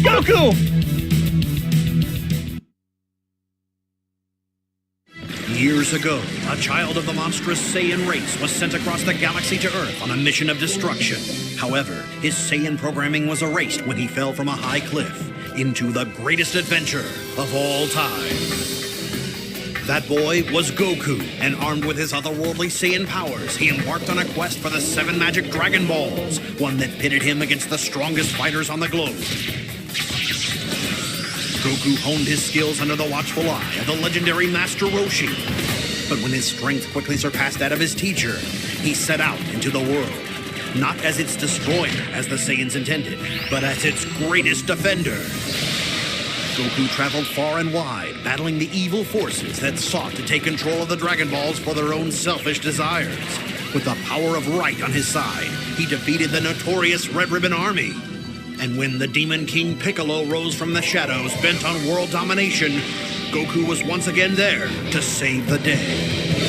Goku! Years ago, a child of the monstrous Saiyan race was sent across the galaxy to Earth on a mission of destruction. However, his Saiyan programming was erased when he fell from a high cliff into the greatest adventure of all time. That boy was Goku, and armed with his otherworldly Saiyan powers, he embarked on a quest for the 7 magic Dragon Balls, one that pitted him against the strongest fighters on the globe. Goku honed his skills under the watchful eye of the legendary Master Roshi. But when his strength quickly surpassed that of his teacher, he set out into the world, not as its destroyer, as the Saiyans intended, but as its greatest defender. Goku traveled far and wide, battling the evil forces that sought to take control of the Dragon Balls for their own selfish desires. With the power of right on his side, he defeated the notorious Red Ribbon Army. And when the Demon King Piccolo rose from the shadows, bent on world domination, Goku was once again there to save the day.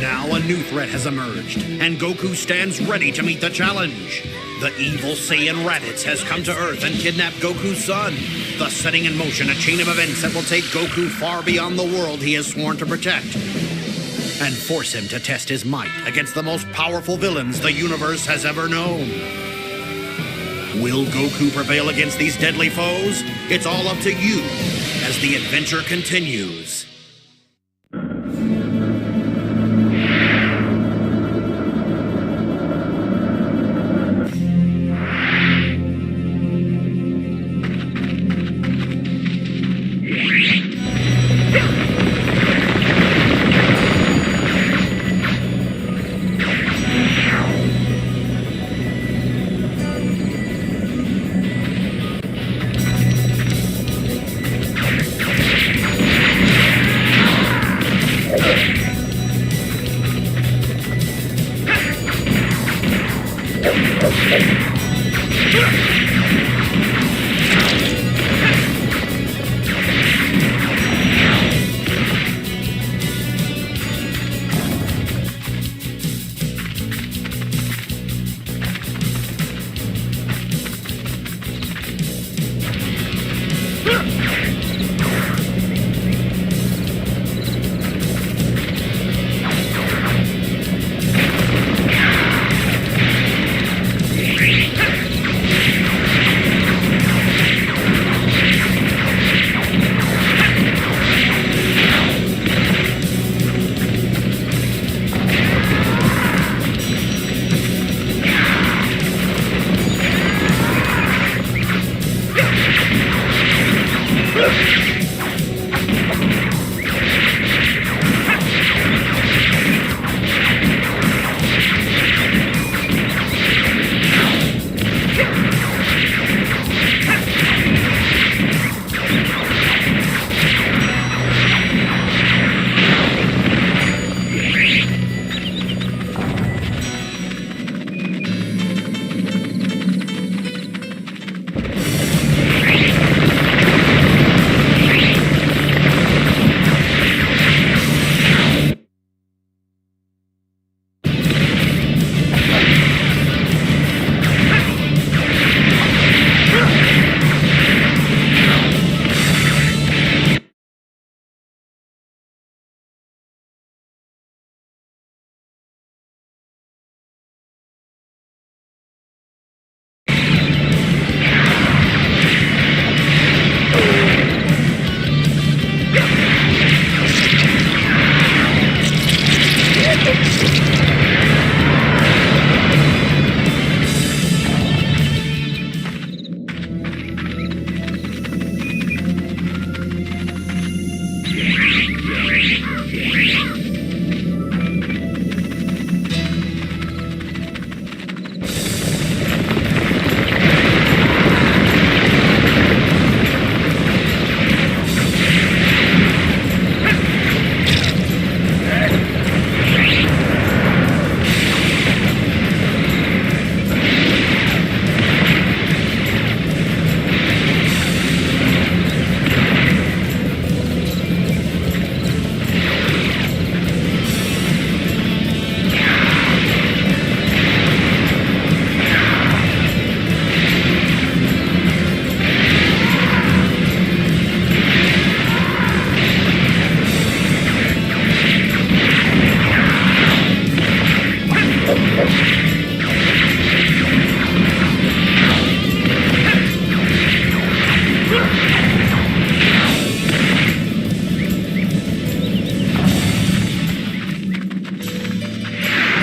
Now a new threat has emerged, and Goku stands ready to meet the challenge. The evil Saiyan Raditz has come to Earth and kidnapped Goku's son, thus setting in motion a chain of events that will take Goku far beyond the world he has sworn to protect, and force him to test his might against the most powerful villains the universe has ever known. Will Goku prevail against these deadly foes? It's all up to you as the adventure continues.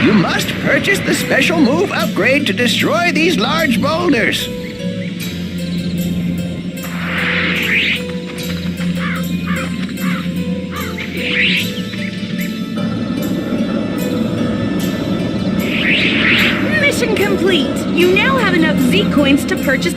You must purchase the special move upgrade to destroy these large boulders. Mission complete! You now have enough Z coins to purchase...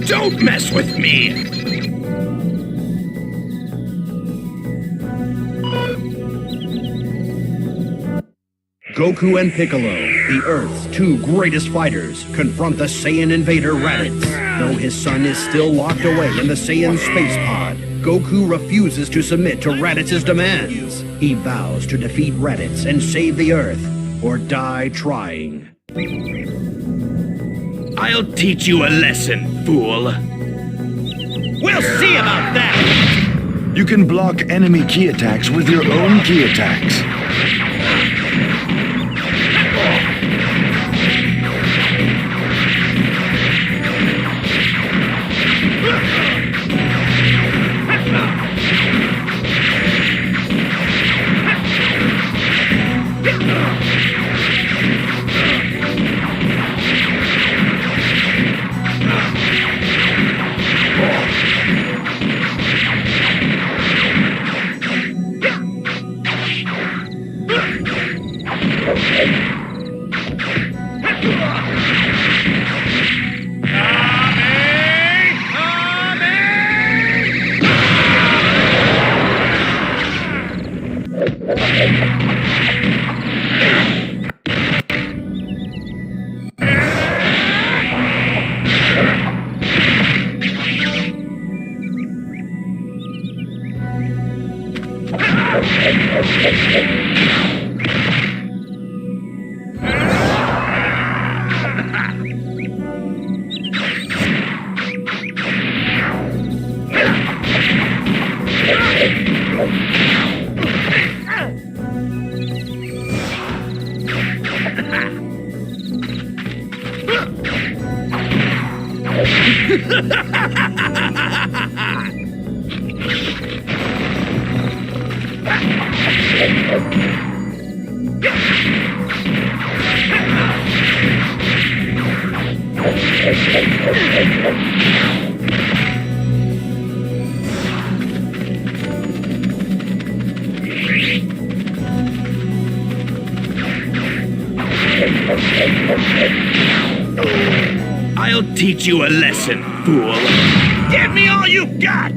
Don't mess with me! Goku and Piccolo, the Earth's two greatest fighters, confront the Saiyan invader Raditz. Though his son is still locked away in the Saiyan space pod, Goku refuses to submit to Raditz's demands. He vows to defeat Raditz and save the Earth, or die trying. I'll teach you a lesson, fool. We'll see about that! You can block enemy key attacks with your own key attacks. I'll teach you a lesson, fool. Give me all you got!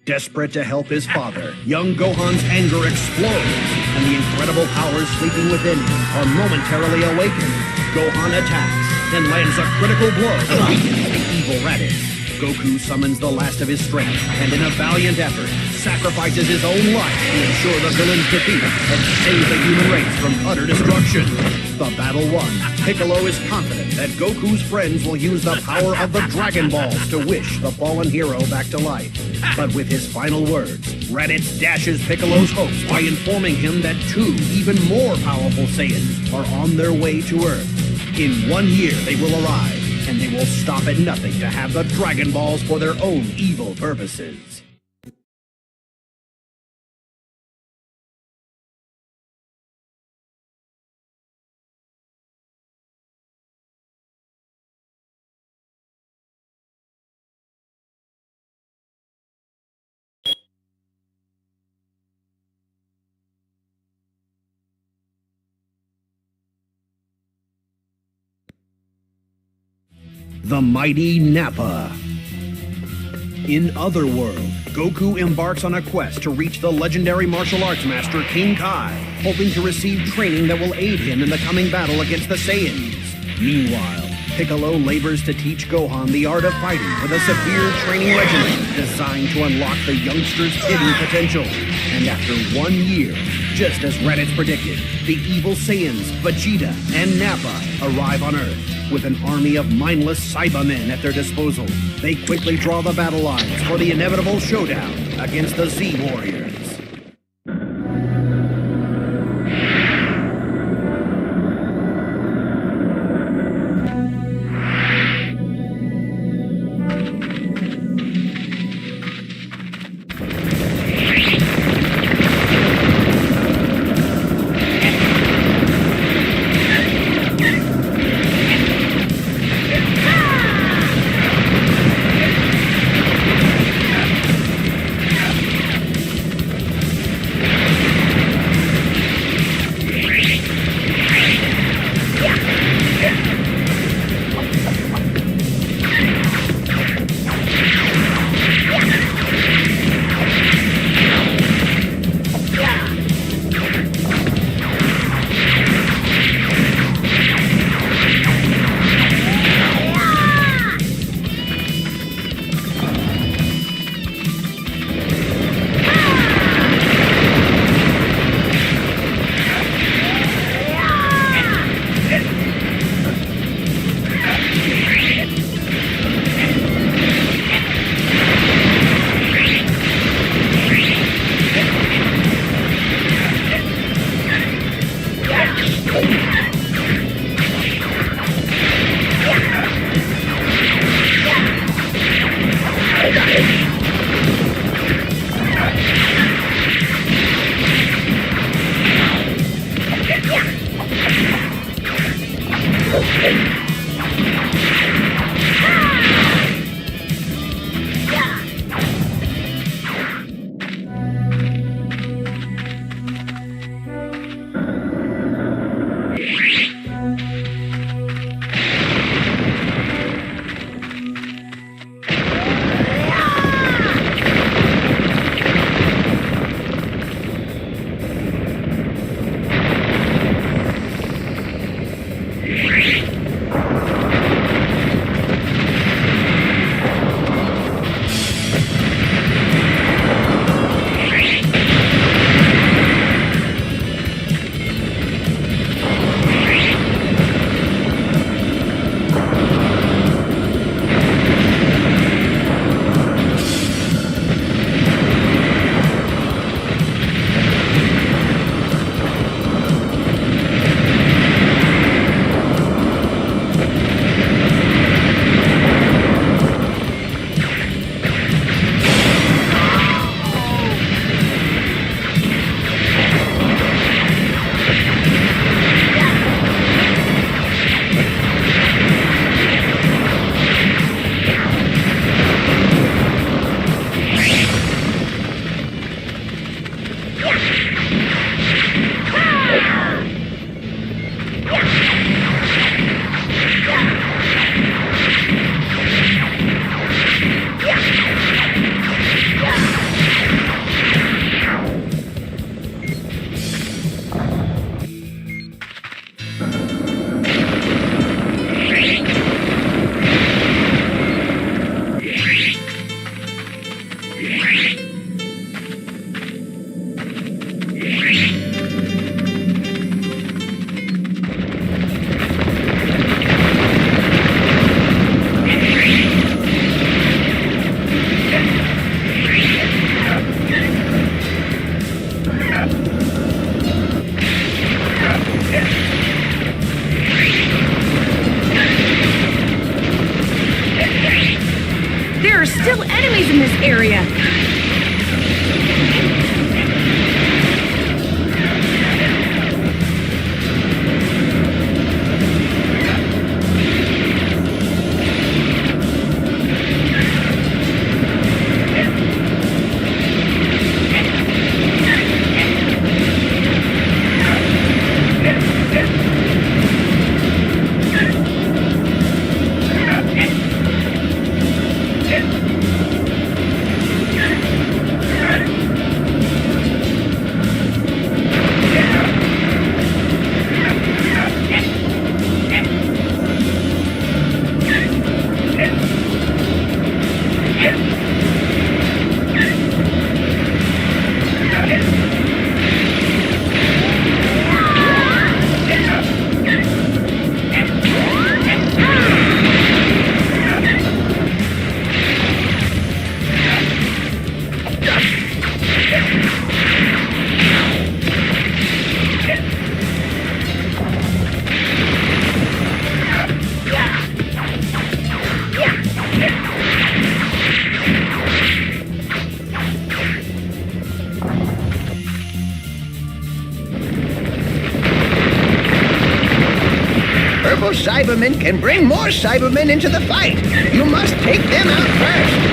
Desperate to help his father, young Gohan's anger explodes, and the incredible powers sleeping within him are momentarily awakened. Gohan attacks, then lands a critical blow that weakens the evil Raditz. Goku summons the last of his strength, and in a valiant effort, sacrifices his own life to ensure the villain's defeat and save the human race from utter destruction. The battle won, Piccolo is confident that Goku's friends will use the power of the Dragon Balls to wish the fallen hero back to life. But with his final words, Raditz dashes Piccolo's hopes by informing him that two even more powerful Saiyans are on their way to Earth. In 1 year they will arrive, and they will stop at nothing to have the Dragon Balls for their own evil purposes. The mighty Nappa. In Otherworld, Goku embarks on a quest to reach the legendary martial arts master King Kai, hoping to receive training that will aid him in the coming battle against the Saiyans. Meanwhile, Piccolo labors to teach Gohan the art of fighting with a severe training regimen designed to unlock the youngster's hidden potential. And after 1 year, just as Raditz predicted, the evil Saiyans, Vegeta, and Nappa arrive on Earth. With an army of mindless Cybermen at their disposal, they quickly draw the battle lines for the inevitable showdown against the Z-Warriors. There are still enemies in this area. Purple Cybermen can bring more Cybermen into the fight. You must take them out first.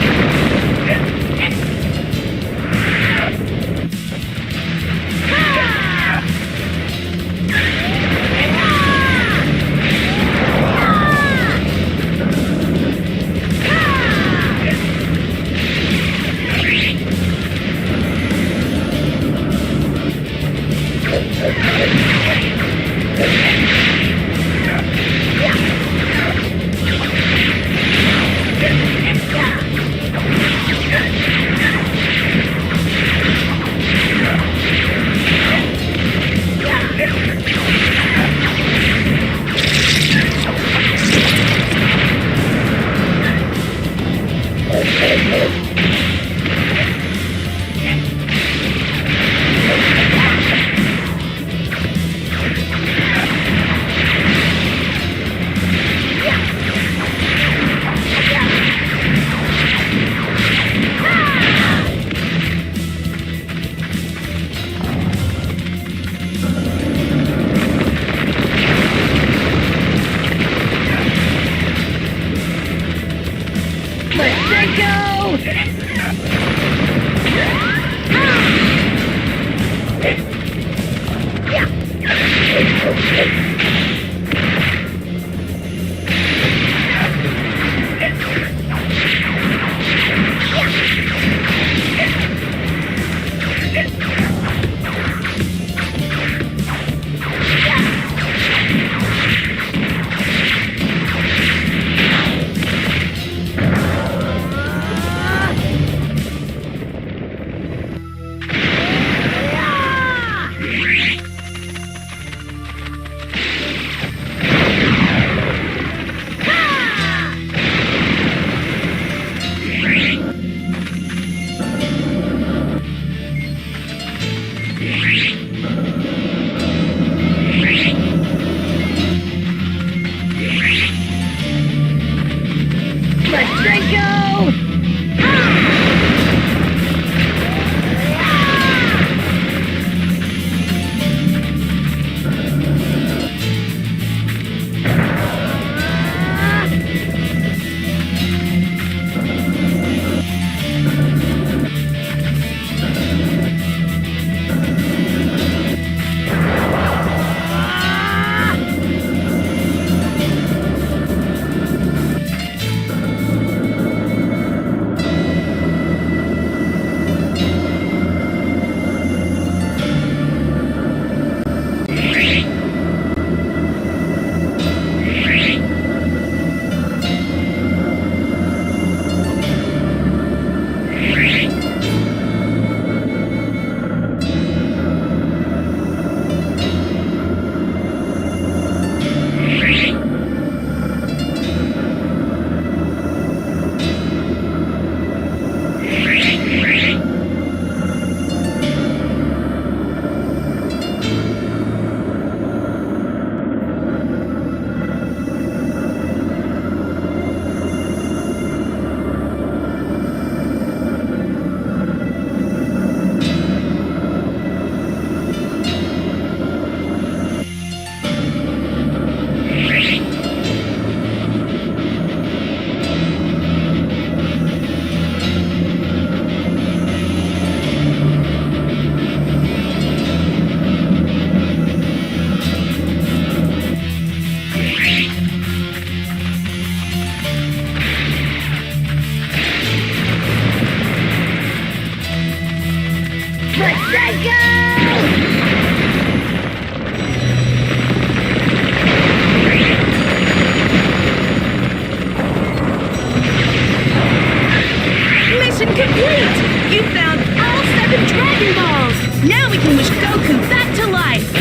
Dragon Balls! Now we can wish Goku back to life!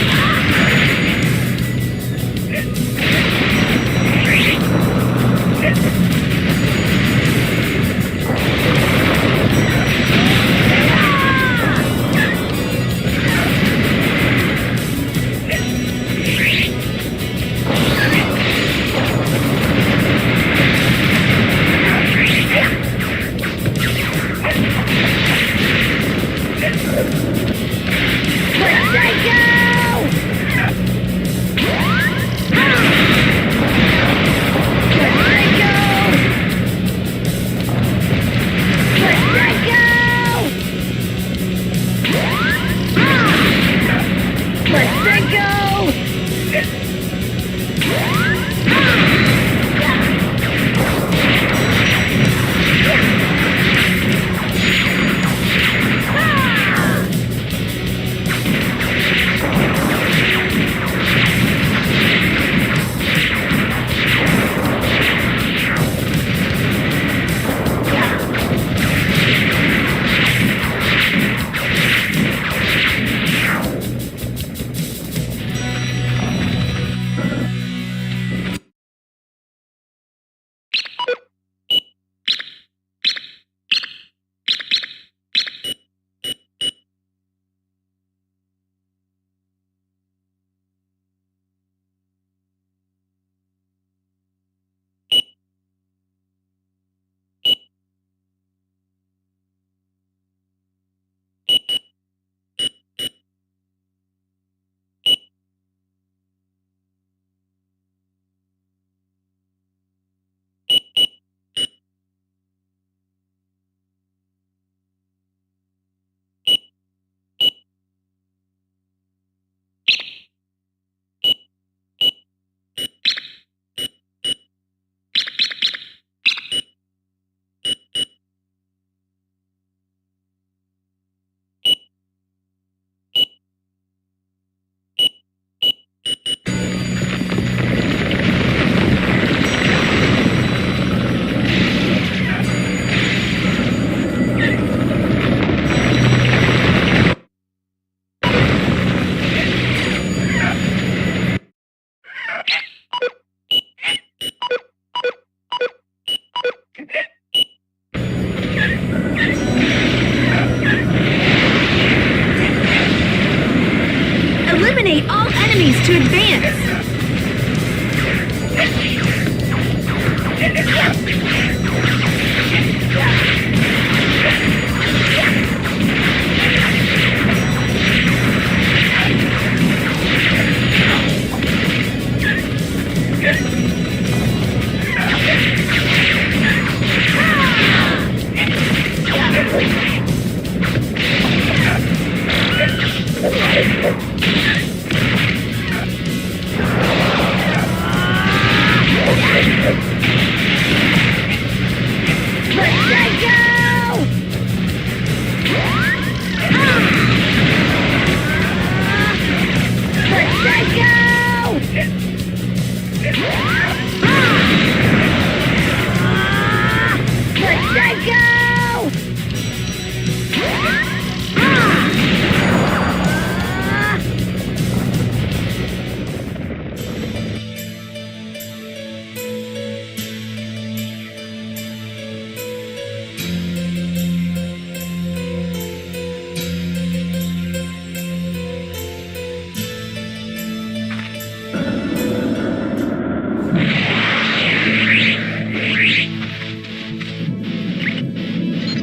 Eliminate all enemies to advance!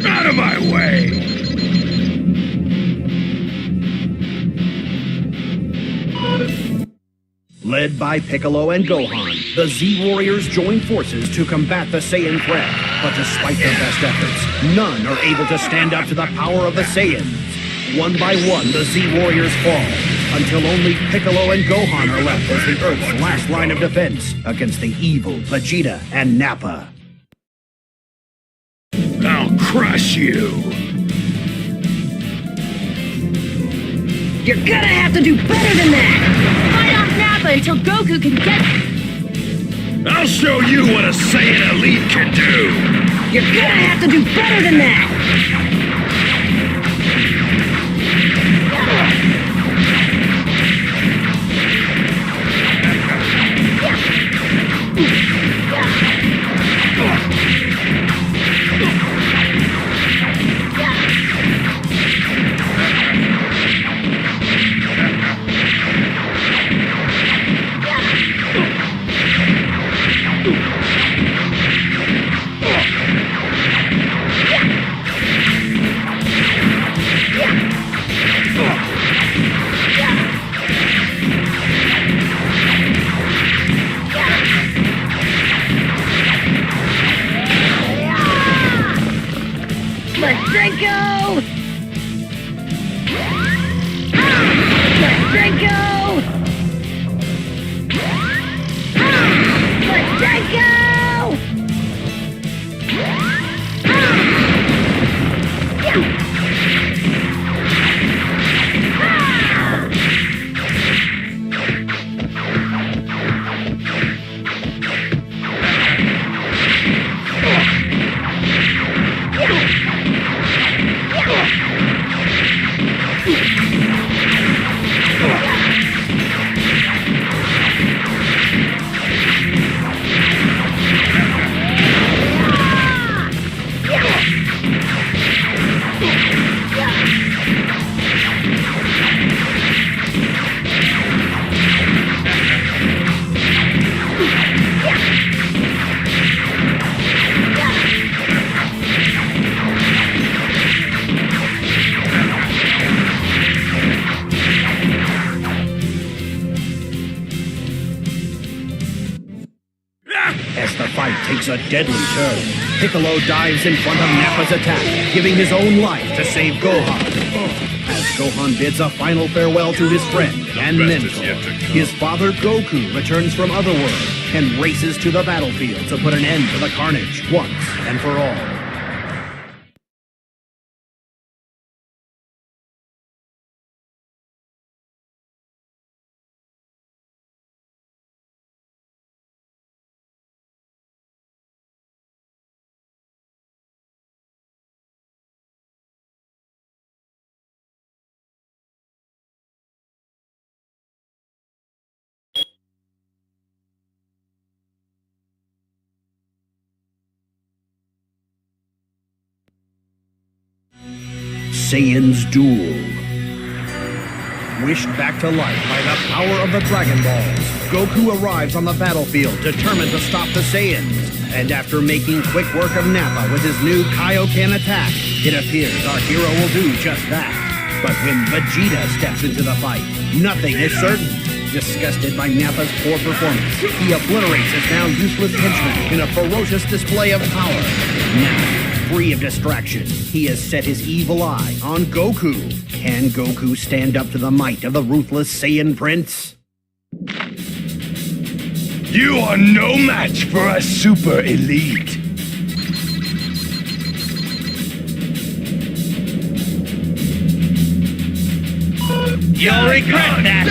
Out of my way! Led by Piccolo and Gohan, the Z-Warriors join forces to combat the Saiyan threat. But despite their best efforts, none are able to stand up to the power of the Saiyans. One by one, the Z-Warriors fall, until only Piccolo and Gohan are left as the Earth's last line of defense against the evil Vegeta and Nappa. I'll crush you! You're gonna have to do better than that! Fight off Nappa until Goku can get... I'll show you what a Saiyan Elite can do! You're gonna have to do better than that! Let's go! Let's go! Let's go! As the fight takes a deadly turn, Piccolo dives in front of Nappa's attack, giving his own life to save Gohan. As Gohan bids a final farewell to his friend and mentor, his father Goku returns from Otherworld and races to the battlefield to put an end to the carnage once and for all. Saiyan's Duel. Wished back to life by the power of the Dragon Balls, Goku arrives on the battlefield determined to stop the Saiyans. And after making quick work of Nappa with his new Kaioken attack, it appears our hero will do just that. But when Vegeta steps into the fight, nothing is certain. Disgusted by Nappa's poor performance, he obliterates his now useless henchman in a ferocious display of power. Now, free of distraction, he has set his evil eye on Goku. Can Goku stand up to the might of the ruthless Saiyan Prince? You are no match for a super elite. You'll regret that!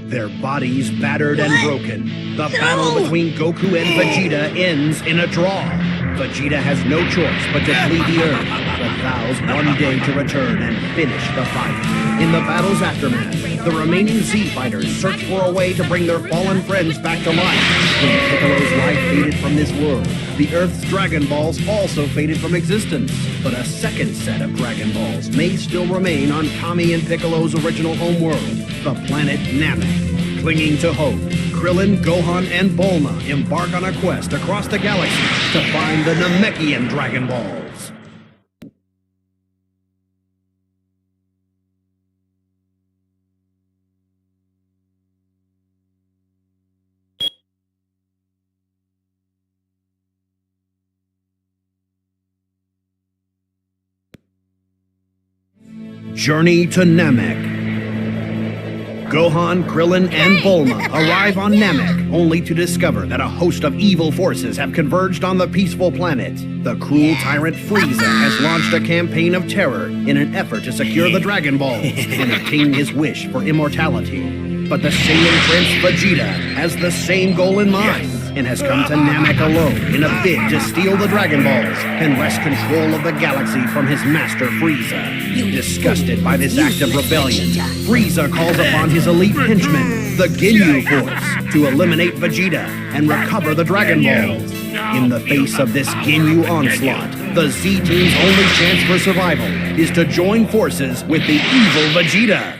Their bodies battered and broken, the battle between Goku and Vegeta ends in a draw. Vegeta has no choice but to flee the Earth, but vows one day to return and finish the fight. In the battle's aftermath, the remaining Z fighters search for a way to bring their fallen friends back to life. When Piccolo's life faded from this world, the Earth's Dragon Balls also faded from existence. But a second set of Dragon Balls may still remain on Kami and Piccolo's original homeworld, the planet Namek. Clinging to hope, Krillin, Gohan, and Bulma embark on a quest across the galaxy to find the Namekian Dragon Balls. Journey to Namek. Gohan, Krillin, and Bulma arrive on Namek, only to discover that a host of evil forces have converged on the peaceful planet. The cruel tyrant Frieza has launched a campaign of terror in an effort to secure the Dragon Balls and obtain his wish for immortality. But the Saiyan Prince Vegeta has the same goal in mind and has come to Namek alone in a bid to steal the Dragon Balls and wrest control of the galaxy from his master Frieza. Disgusted by this act of rebellion, Frieza calls upon his elite henchman, the Ginyu Force, to eliminate Vegeta and recover the Dragon Balls. In the face of this Ginyu onslaught, the Z-Team's only chance for survival is to join forces with the evil Vegeta.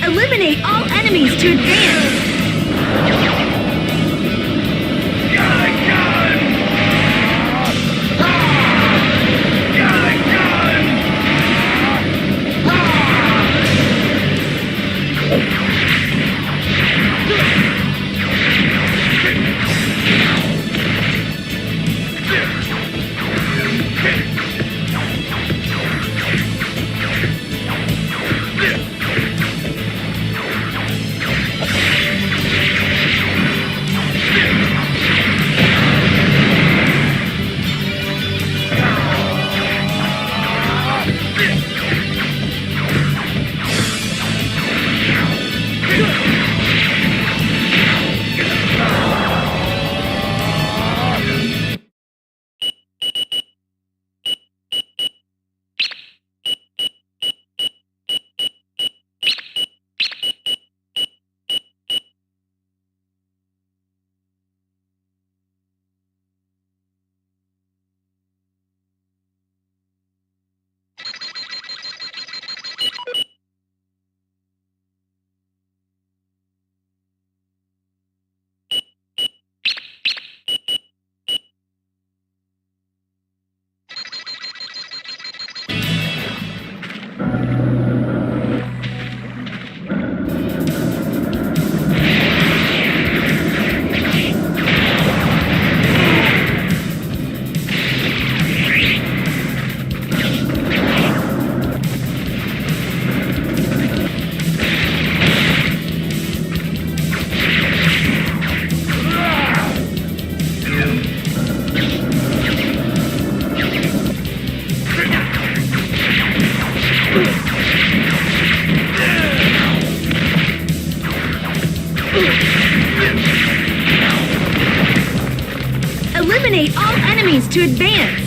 Eliminate all enemies to advance! Eliminate all enemies to advance!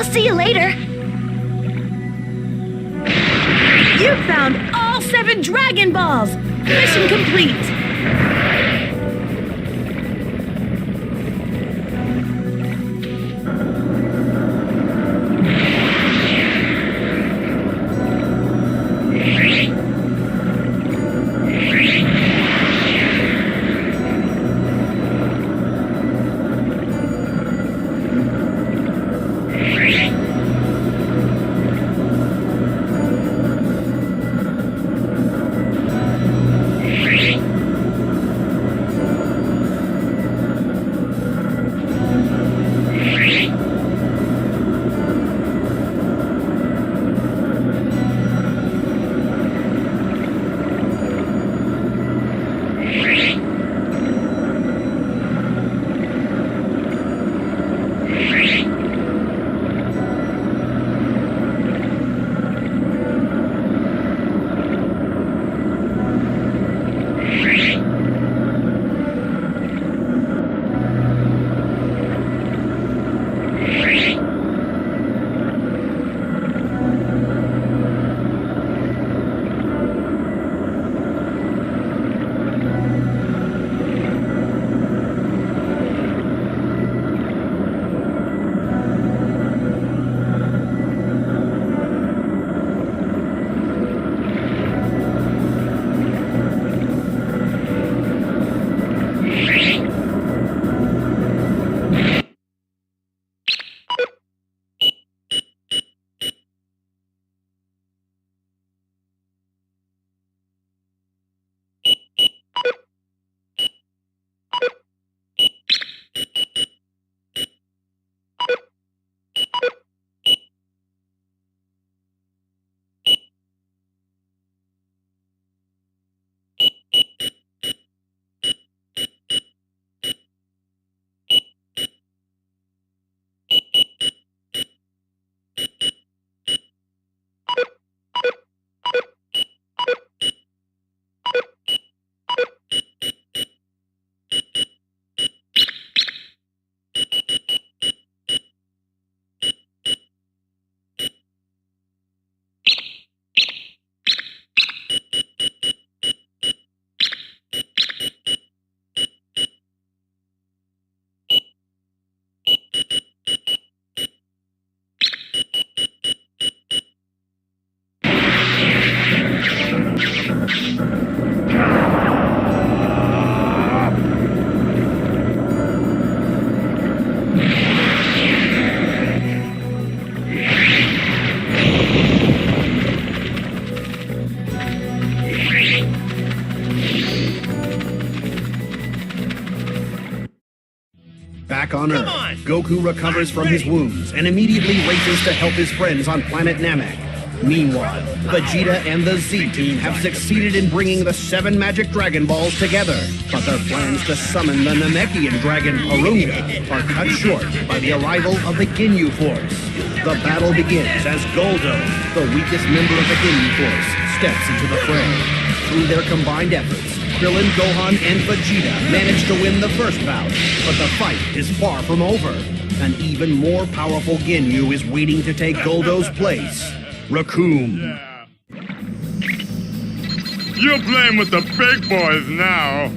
I'll see you later. You found all 7 Dragon Balls! Mission complete! Back on Earth, Goku recovers from his wounds and immediately races to help his friends on planet Namek. Meanwhile, Vegeta and the Z-Team have succeeded in bringing the 7 magic Dragon Balls together, but their plans to summon the Namekian dragon Porunga are cut short by the arrival of the Ginyu Force. The battle begins as Goldo, the weakest member of the Ginyu Force, steps into the fray. Through their combined efforts, Krillin, Gohan, and Vegeta manage to win the first bout, but the fight is far from over. An even more powerful Ginyu is waiting to take Goldo's place. Raccoon. You're playing with the big boys now.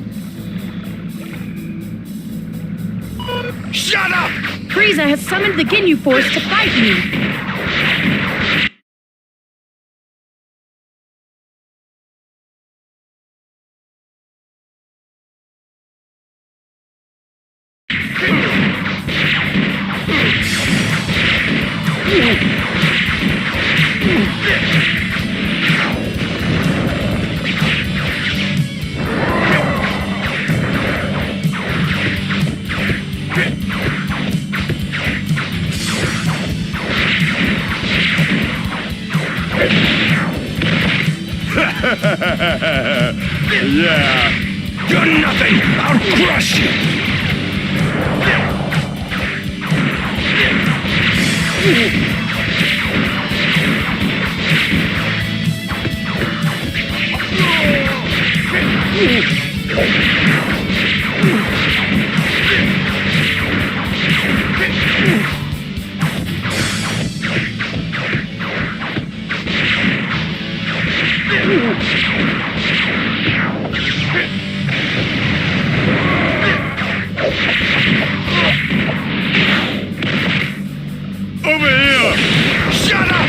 Shut up! Frieza has summoned the Ginyu Force to fight me. Yeah. You're nothing! I'll crush you! Over here! Shut up!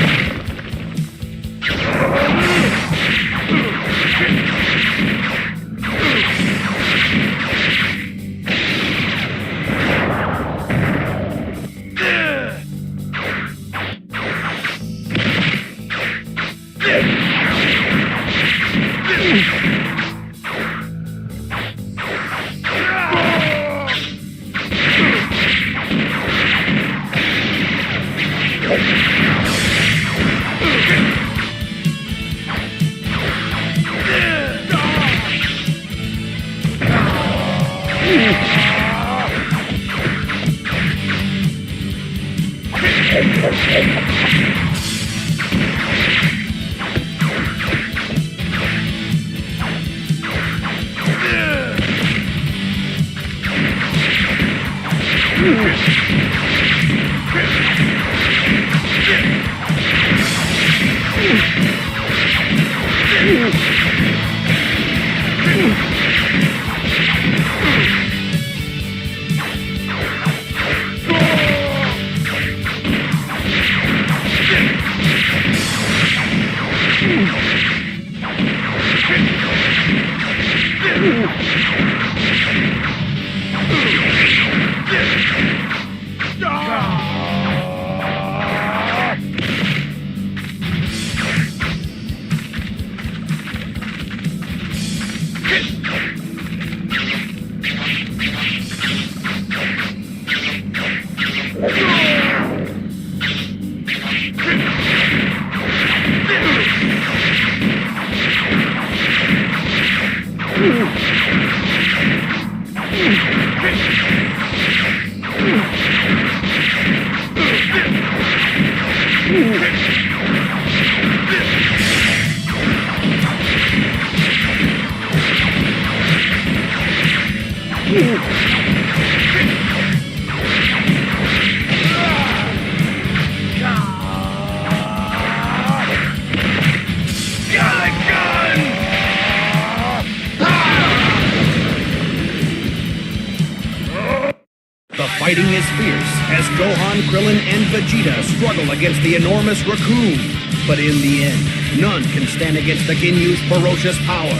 Fighting is fierce as Gohan, Krillin, and Vegeta struggle against the enormous Raccoon. But in the end, none can stand against the Ginyu's ferocious power.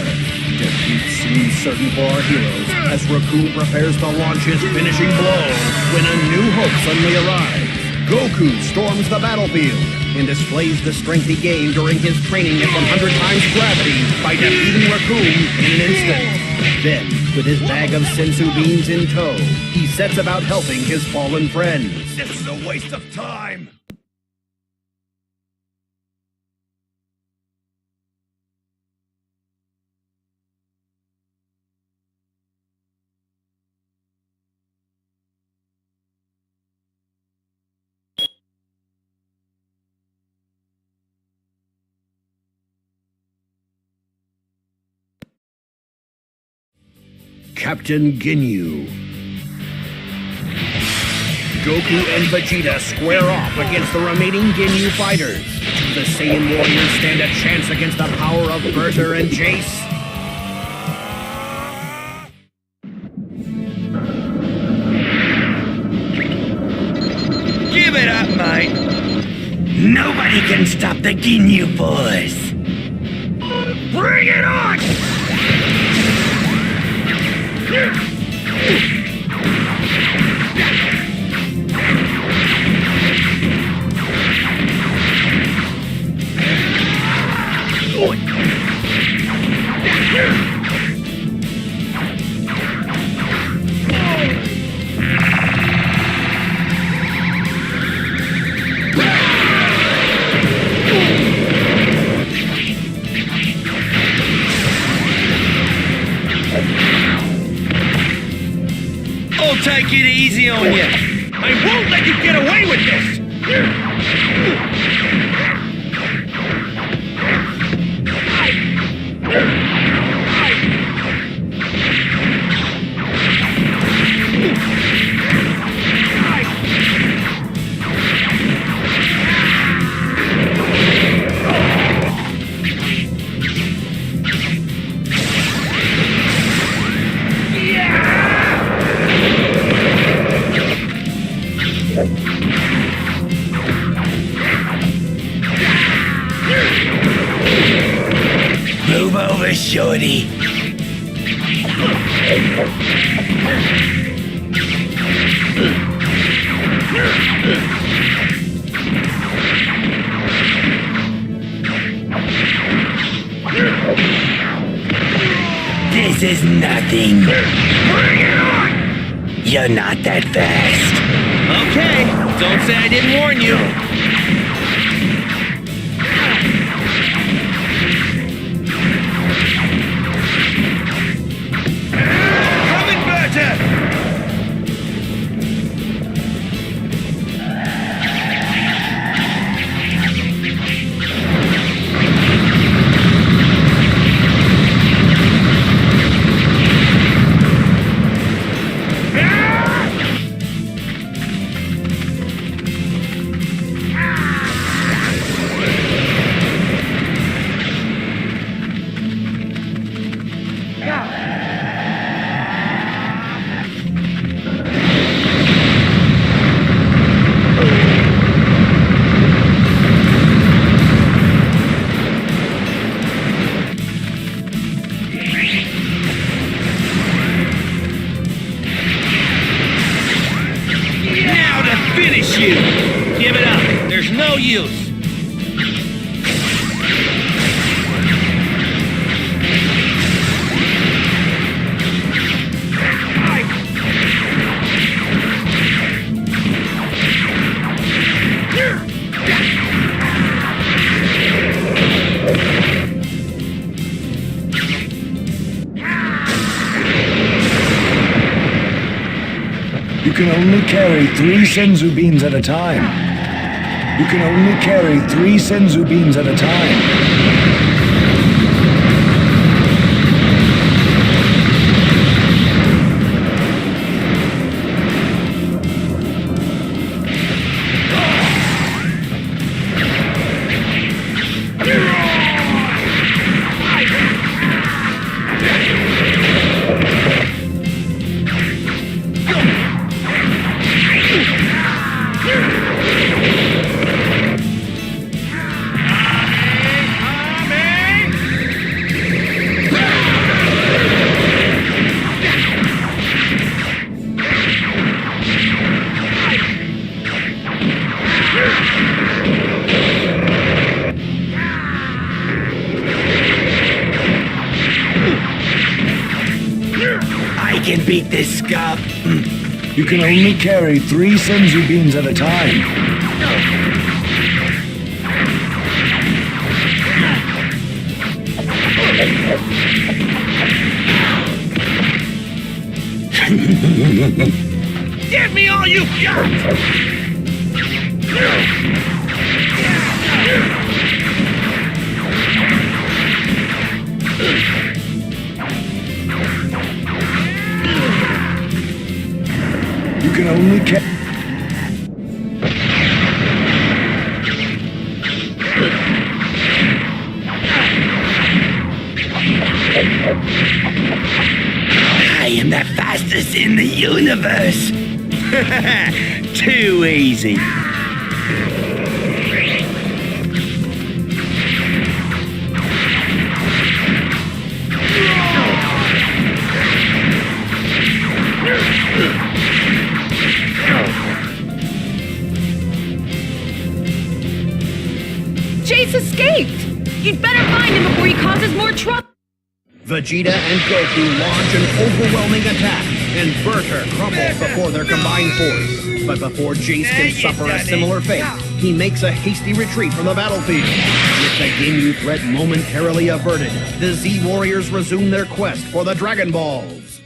Defeat seems certain for our heroes as Raccoon prepares to launch his finishing blow when a new hope suddenly arrives. Goku storms the battlefield and displays the strength he gained during his training at 100 times gravity by defeating Raccoon in an instant. Then, With his bag of senzu beans in tow, he sets about helping his fallen friends. This is a waste of time! Captain Ginyu. Goku and Vegeta square off against the remaining Ginyu fighters. Do the Saiyan warriors stand a chance against the power of Bertha and Jace? Give it up, mate. Nobody can stop the Ginyu boys. Bring it on! I'll take it easy on you. I won't let you get away with this. Move over, shorty. This is nothing. Bring it on! You're not that fast. Okay, don't say I didn't warn you. Coming, Bertha! Now to finish you! Give it up. There's no use. You can only carry 3 senzu beans at a time. You can only carry 3 senzu beans at a time. can beat this scum. You can only carry 3 senzu beans at a time. Give me all you got! You can only carry... I am the fastest in the universe. Too easy. Jace escaped! You'd better find him before he causes more trouble! Vegeta and Goku launch an overwhelming attack, and Berter crumbles before their combined force. But before Jace can suffer a similar fate, he makes a hasty retreat from the battlefield. With the Ginyu threat momentarily averted, the Z Warriors resume their quest for the Dragon Balls.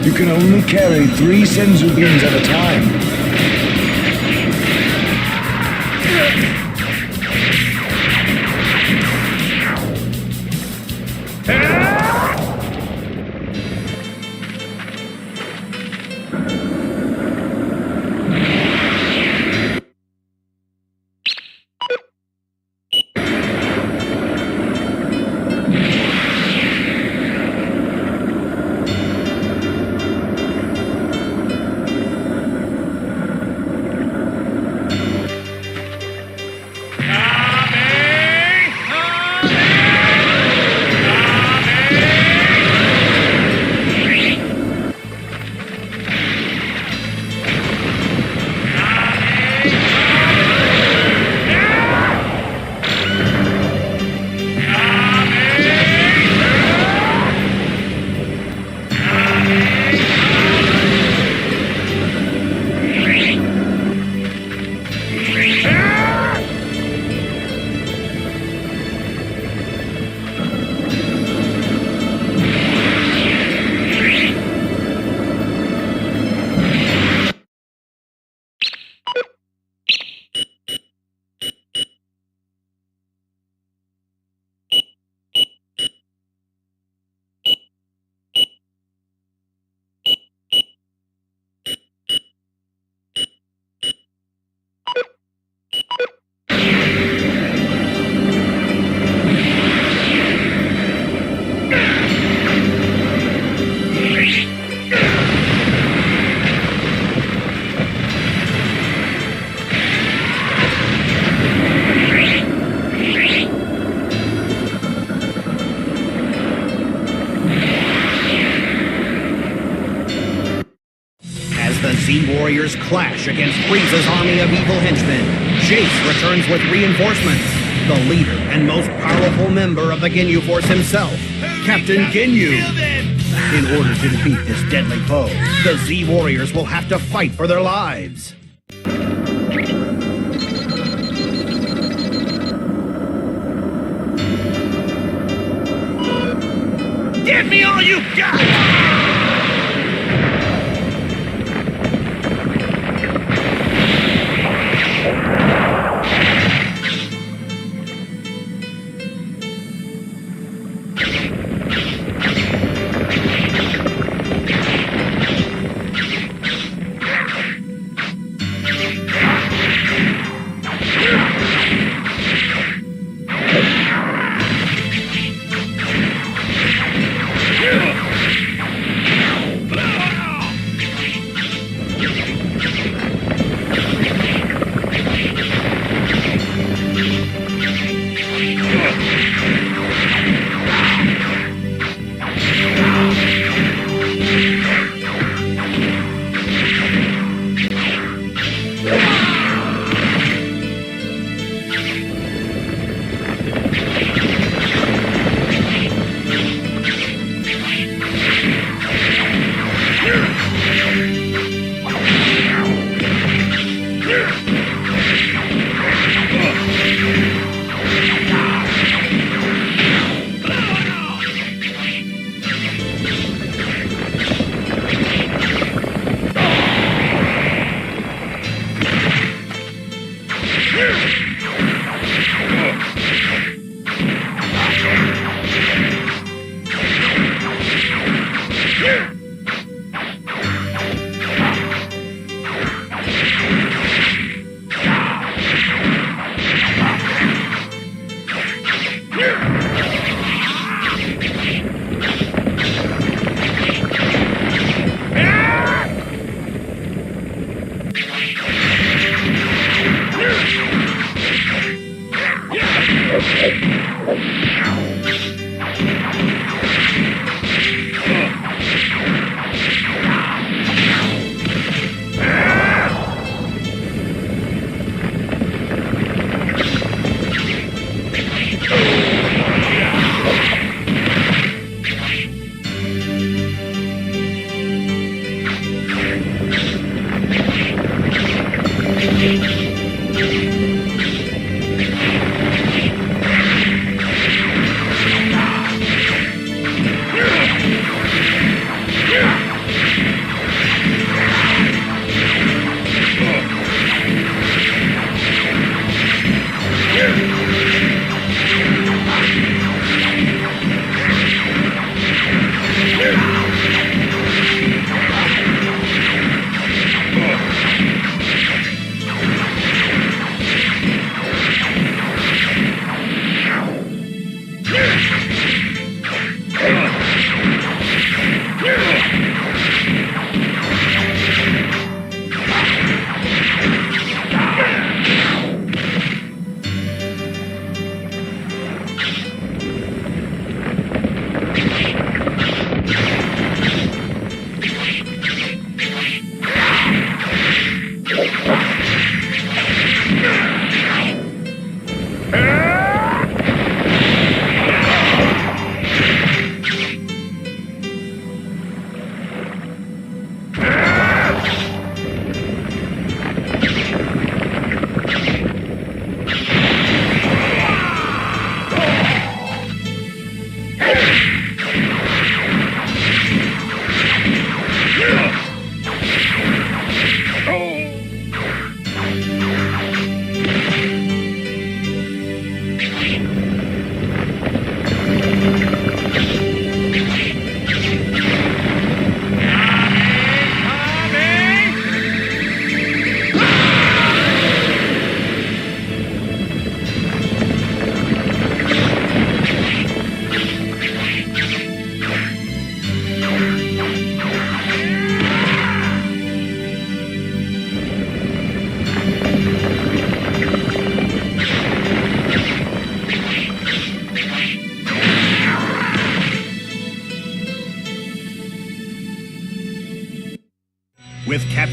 You can only carry 3 senzu beans at a time. clash against Frieza's army of evil henchmen, Jace returns with reinforcements. The leader and most powerful member of the Ginyu Force himself, Captain Ginyu. In order to defeat this deadly foe, the Z Warriors will have to fight for their lives. Give me all you got!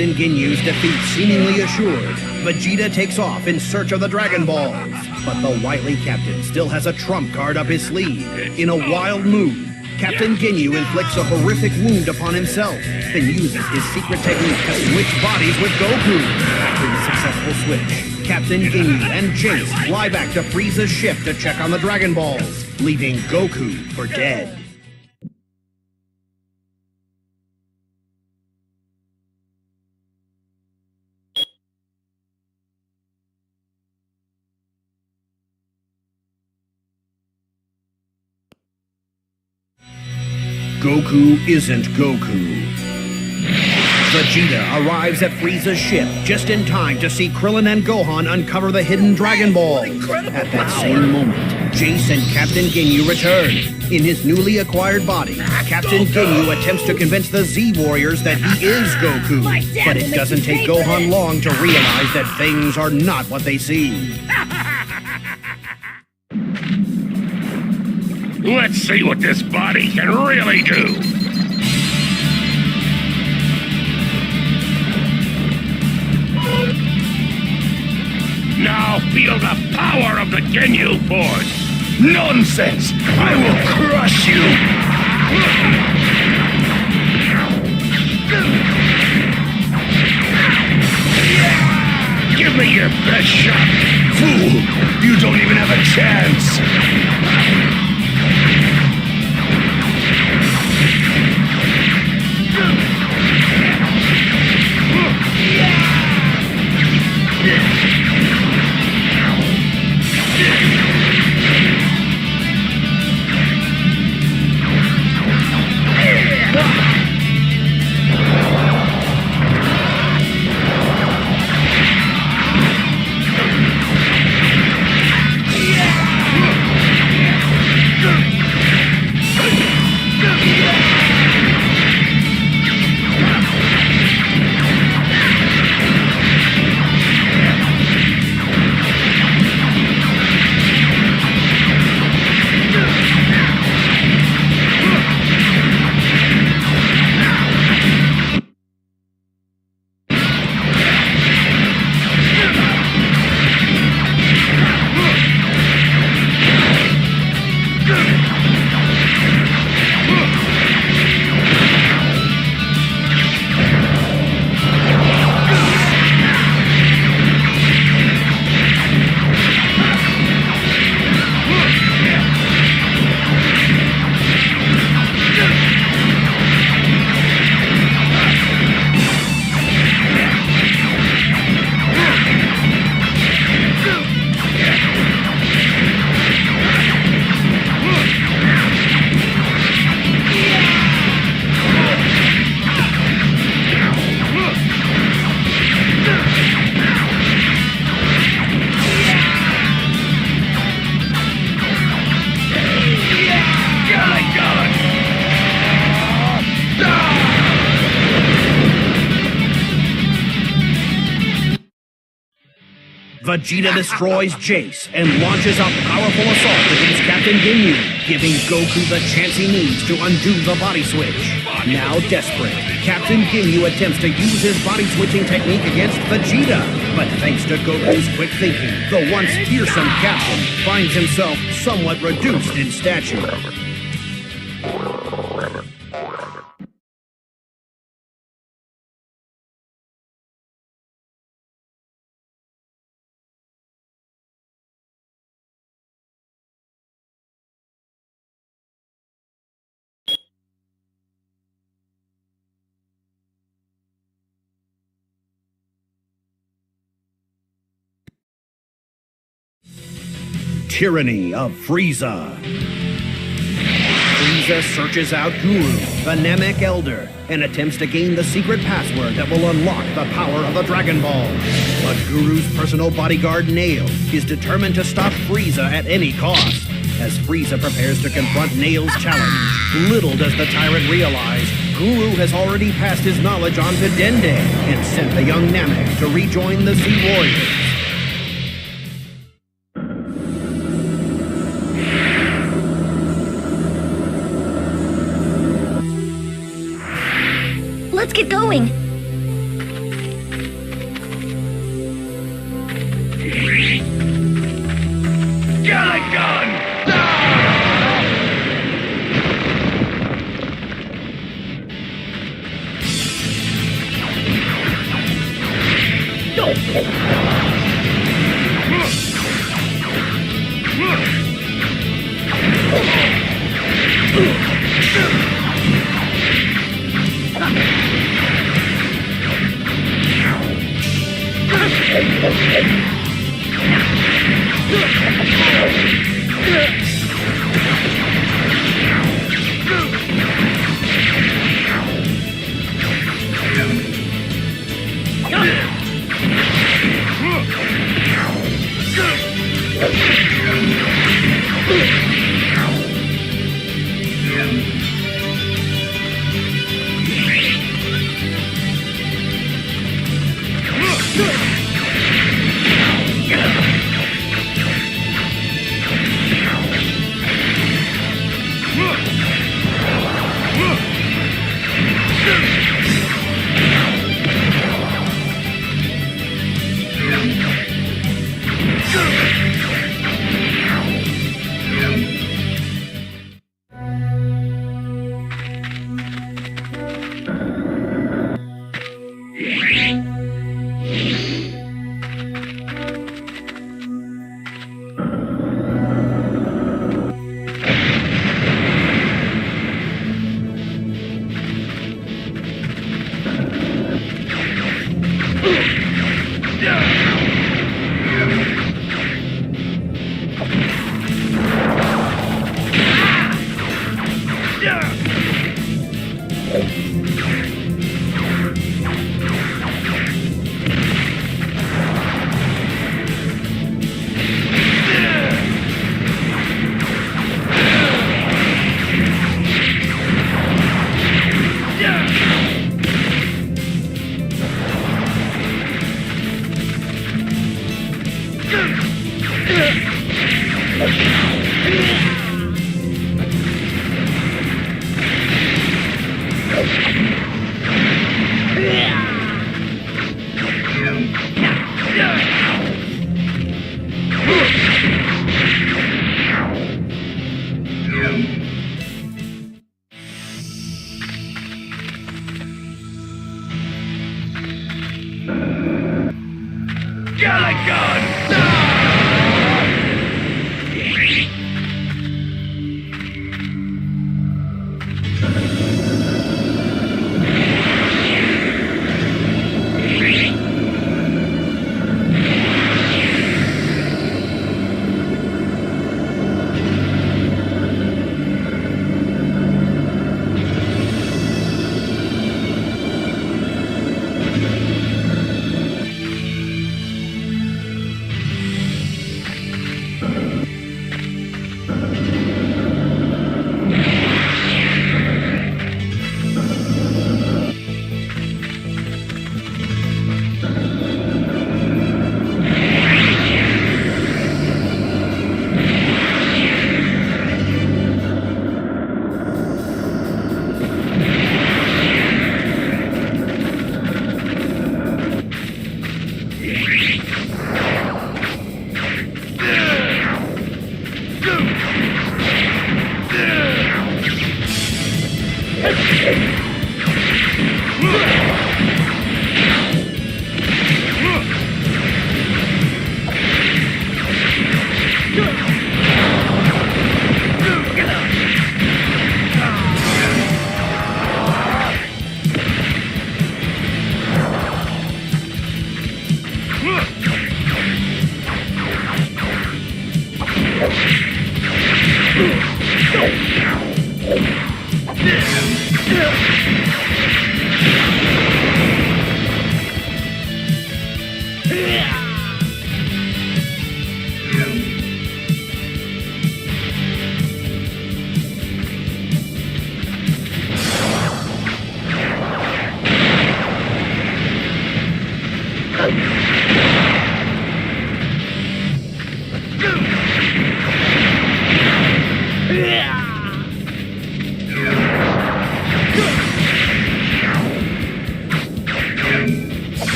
Captain Ginyu's defeat seemingly assured, Vegeta takes off in search of the Dragon Balls. But the wily captain still has a trump card up his sleeve. In a wild move, Captain Ginyu inflicts a horrific wound upon himself, then uses his secret technique to switch bodies with Goku. After the successful switch, Captain Ginyu and Chase fly back to Frieza's ship to check on the Dragon Balls, leaving Goku for dead. Goku isn't Goku. Vegeta arrives at Frieza's ship just in time to see Krillin and Gohan uncover the hidden Dragon Ball. At that same moment, Jace and Captain Ginyu return. In his newly acquired body, Captain Ginyu attempts to convince the Z-Warriors that he is Goku. But it doesn't take Gohan long to realize that things are not what they seem. Let's see what this body can really do. Now feel the power of the Ginyu Force. Nonsense! I will crush you! Give me your best shot. Fool! You don't even have a chance! Vegeta destroys Jace and launches a powerful assault against Captain Ginyu, giving Goku the chance he needs to undo the body switch. Now desperate, Captain Ginyu attempts to use his body switching technique against Vegeta. But thanks to Goku's quick thinking, the once fearsome captain finds himself somewhat reduced in stature. Tyranny of Frieza. Frieza searches out Guru, the Namek Elder, and attempts to gain the secret password that will unlock the power of the Dragon Ball. But Guru's personal bodyguard, Nail, is determined to stop Frieza at any cost. As Frieza prepares to confront Nail's challenge, little does the tyrant realize Guru has already passed his knowledge on to Dende and sent the young Namek to rejoin the Z-Warriors. Let's get going.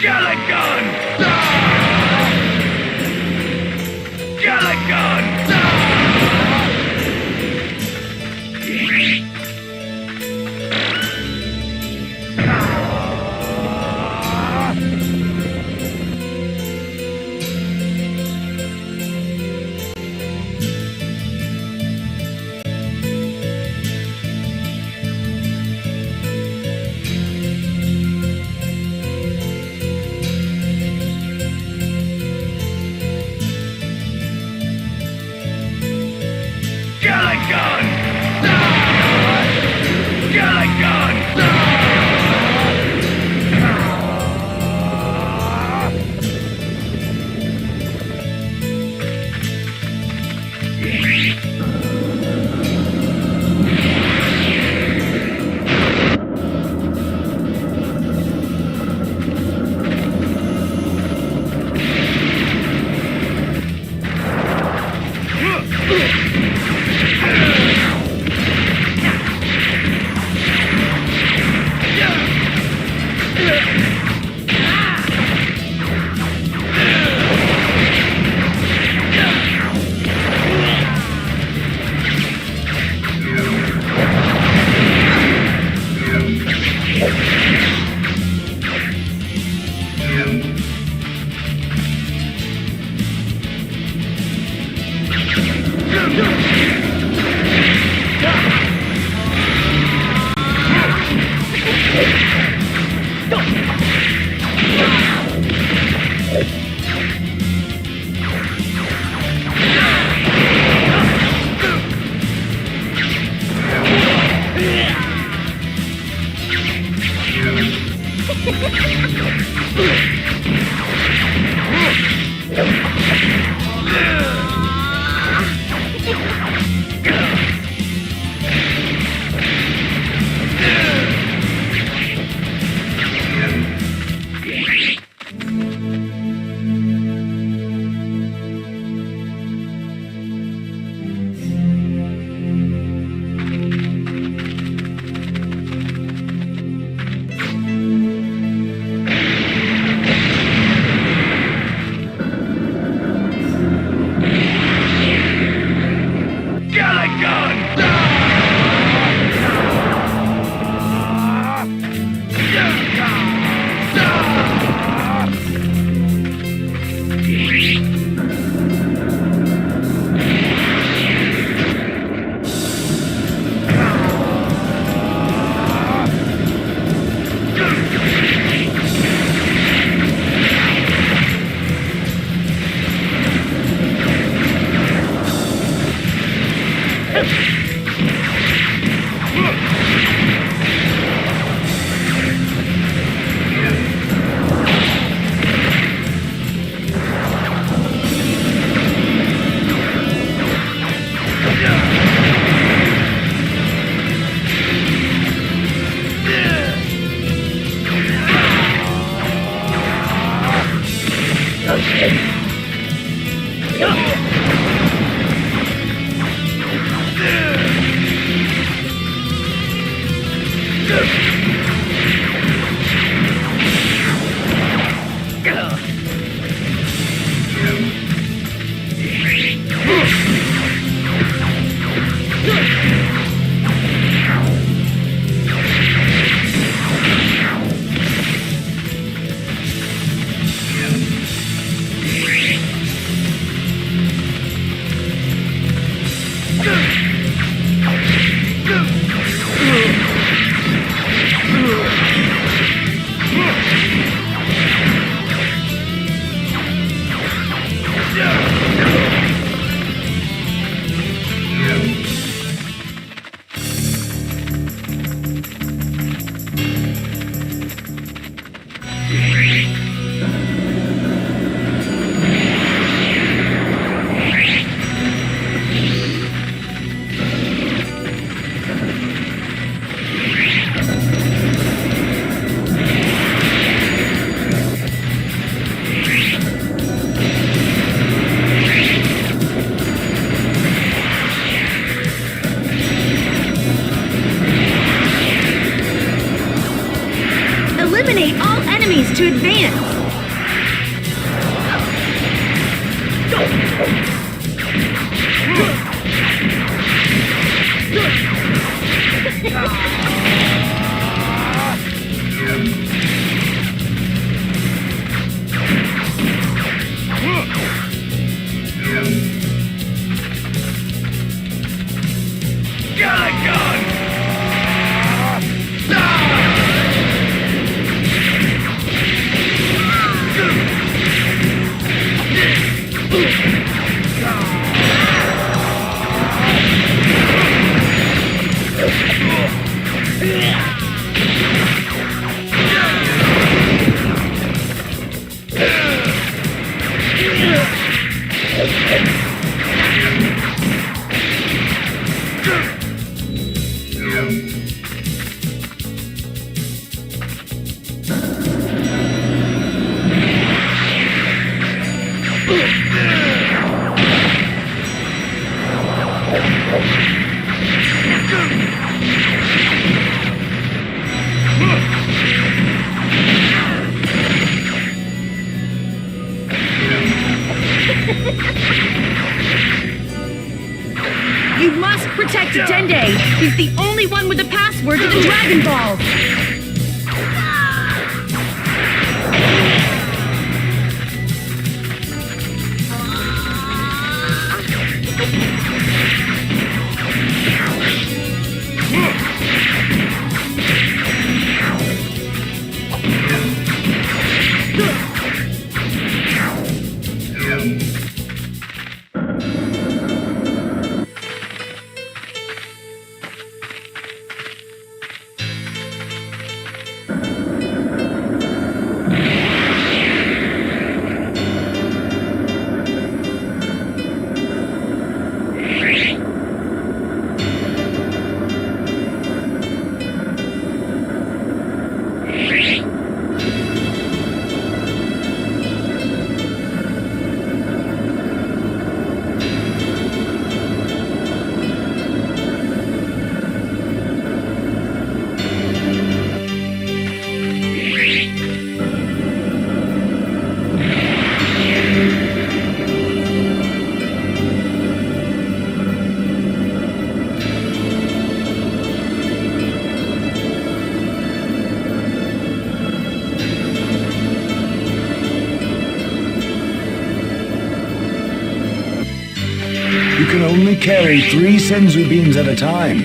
Galagon! Galagon! Galagon! Galagon! Activate all enemies to advance. Got a gun! You must protect Dende. He's the only one with the password to the Dragon Ball. You can only carry 3 senzu beans at a time.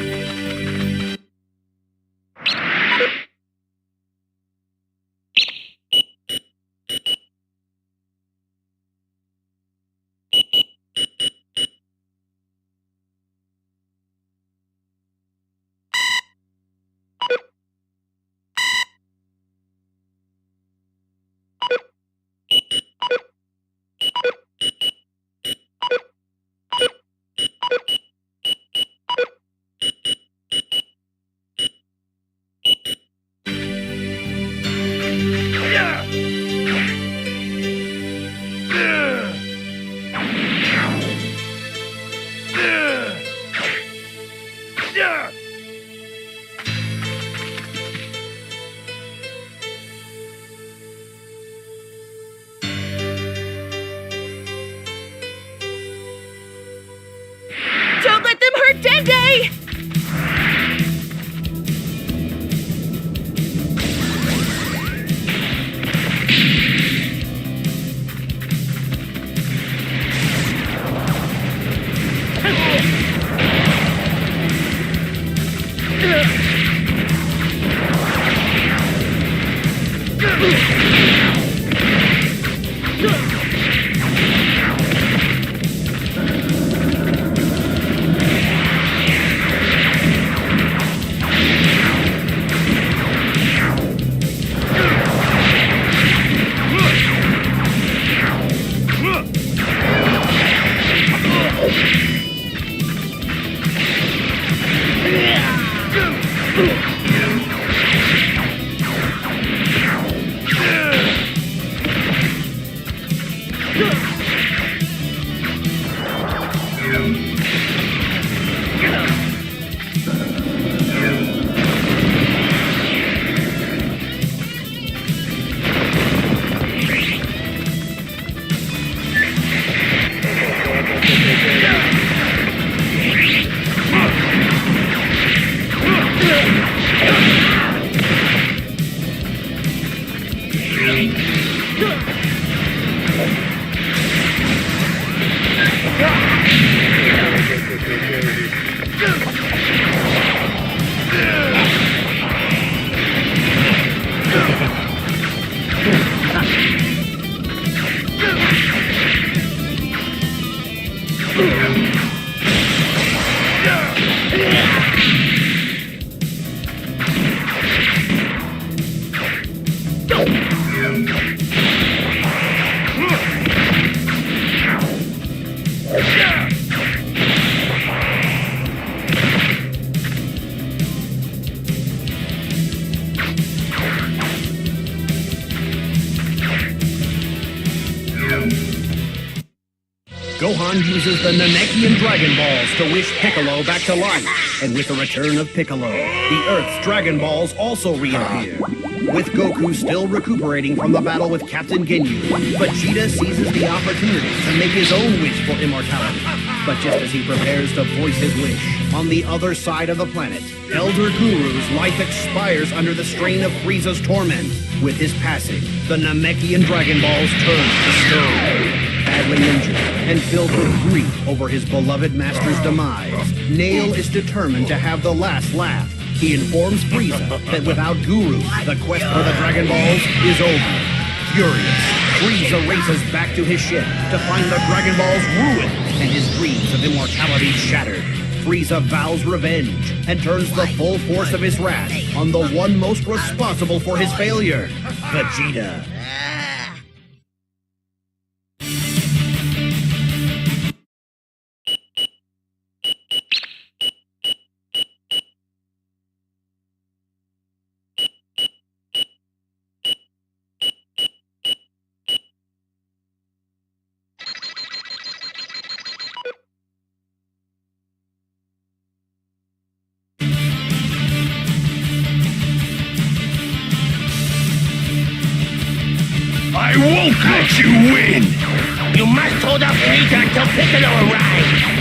Gohan uses the Namekian Dragon Balls to wish Piccolo back to life. And with the return of Piccolo, the Earth's Dragon Balls also reappear. With Goku still recuperating from the battle with Captain Ginyu, Vegeta seizes the opportunity to make his own wish for immortality. But just as he prepares to voice his wish, on the other side of the planet, Elder Guru's life expires under the strain of Frieza's torment. With his passing, the Namekian Dragon Balls turn to stone. Badly injured and filled with grief over his beloved master's demise, Nail is determined to have the last laugh. He informs Frieza that without Guru, the quest for the Dragon Balls is over. Furious, Frieza races back to his ship to find the Dragon Balls ruined and his dreams of immortality shattered. Frieza vows revenge and turns the full force of his wrath on the one most responsible for his failure, Vegeta. I won't let you win! You must hold off Frieza until Piccolo arrives!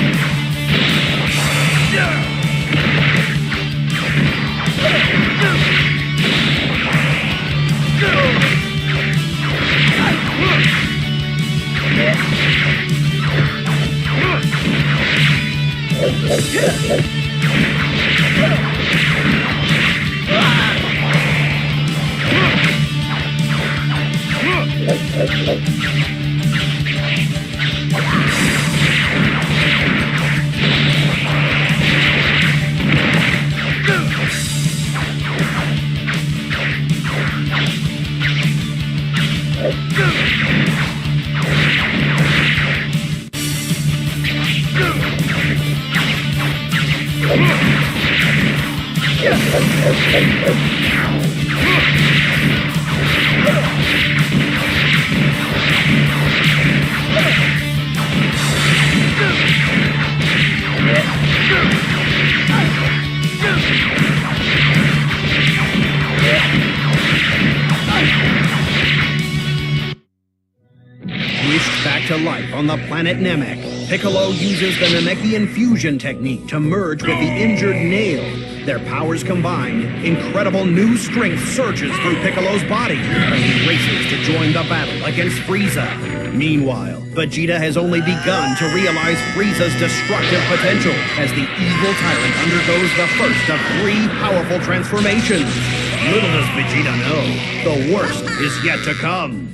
Wished back to life on the planet Namek, Piccolo uses the Namekian fusion technique to merge with the injured Nail. Their powers combined, incredible new strength surges through Piccolo's body, and he races to join the battle against Frieza. Meanwhile, Vegeta has only begun to realize Frieza's destructive potential as the evil tyrant undergoes the first of 3 powerful transformations. Little does Vegeta know, the worst is yet to come.